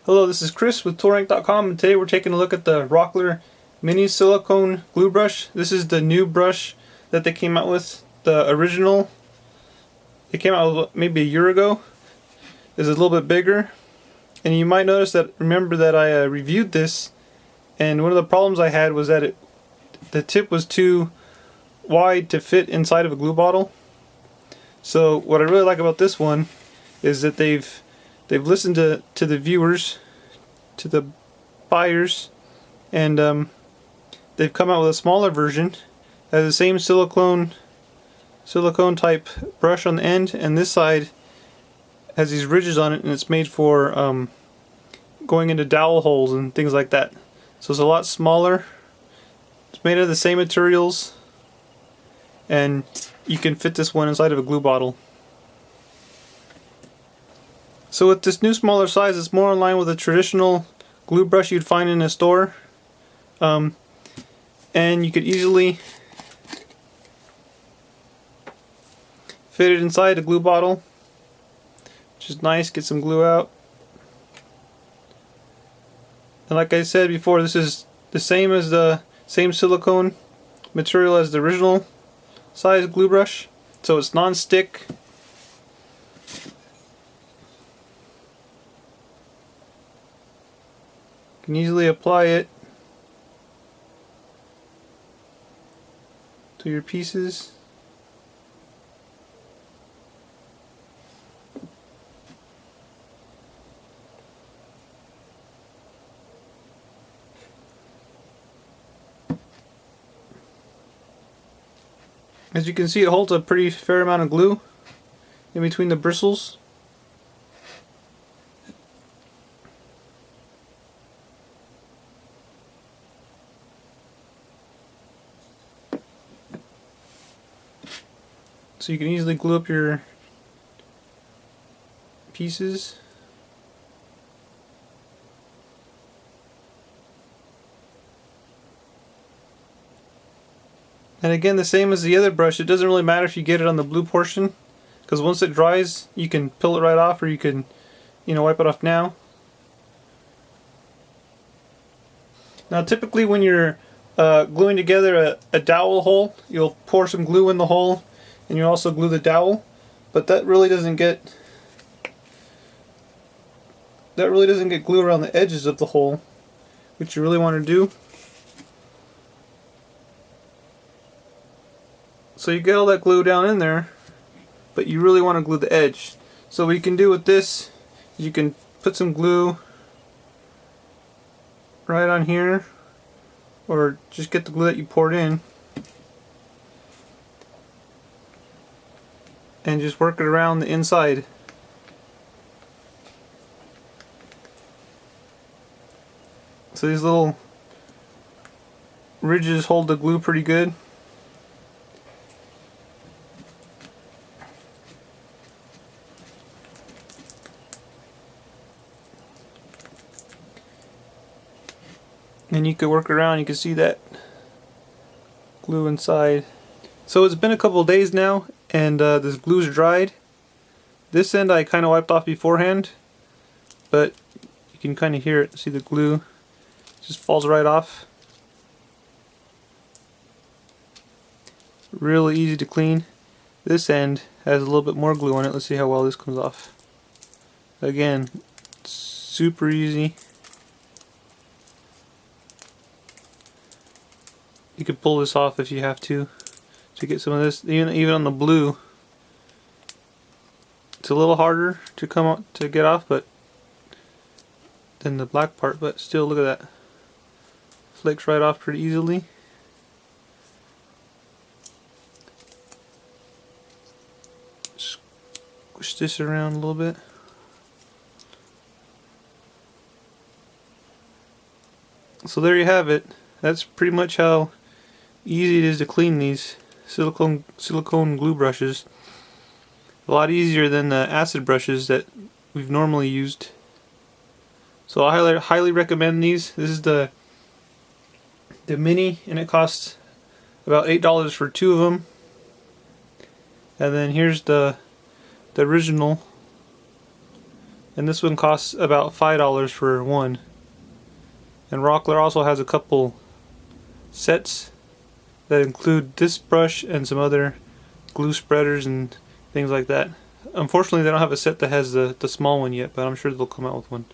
Hello, this is Chris with Toolrank.com, and today we're taking a look at the Rockler mini silicone glue brush. This is the new brush that they came out with. The original, they came out with maybe a year ago, is a little bit bigger. And you might notice that, remember that I reviewed this, and one of the problems I had was that the tip was too wide to fit inside of a glue bottle. So what I really like about this one is that they've listened to the viewers, to the buyers, and they've come out with a smaller version. It has the same silicone type brush on the end, and this side has these ridges on it, and it's made for going into dowel holes and things like that. So it's a lot smaller. It's made of the same materials, and you can fit this one inside of a glue bottle. So with this new smaller size, it's more in line with a traditional glue brush you'd find in a store. And you could easily fit it inside a glue bottle, which is nice. Get some glue out. And like I said before, this is the same as the same silicone material as the original size glue brush. So it's non-stick. You can easily apply it to your pieces. As you can see, it holds a pretty fair amount of glue in between the bristles. So you can easily glue up your pieces. And again, the same as the other brush, it doesn't really matter if you get it on the blue portion, because once it dries, you can peel it right off, or you can, wipe it off now. Now typically when you're gluing together a dowel hole, you'll pour some glue in the hole, and you also glue the dowel, but that really doesn't get glue around the edges of the hole, which you really want to do. So you get all that glue down in there, but you really want to glue the edge. So what you can do with this, you can put some glue right on here, or just get the glue that you poured in and just work it around the inside. So these little ridges hold the glue pretty good. And you could work around, you can see that glue inside. So it's been a couple of days now, and this glue's dried. This end I kind of wiped off beforehand, but you can kind of hear it. See the glue just falls right off. Really easy to clean. This end has a little bit more glue on it. Let's see how well this comes off. Again, super easy. You could pull this off if you have to get some of this. Even on the blue, it's a little harder to come out to get off, but than the black part. But still, look at that, flakes right off pretty easily. Squish this around a little bit. So there you have it. That's pretty much how easy it is to clean these silicone glue brushes. A lot easier than the acid brushes that we've normally used. So I highly recommend these. This is the mini, and it costs about $8 for two of them. And then here's the original and this one costs about $5 for one. And Rockler also has a couple sets that include this brush and some other glue spreaders and things like that. Unfortunately, they don't have a set that has the small one yet, but I'm sure they'll come out with one.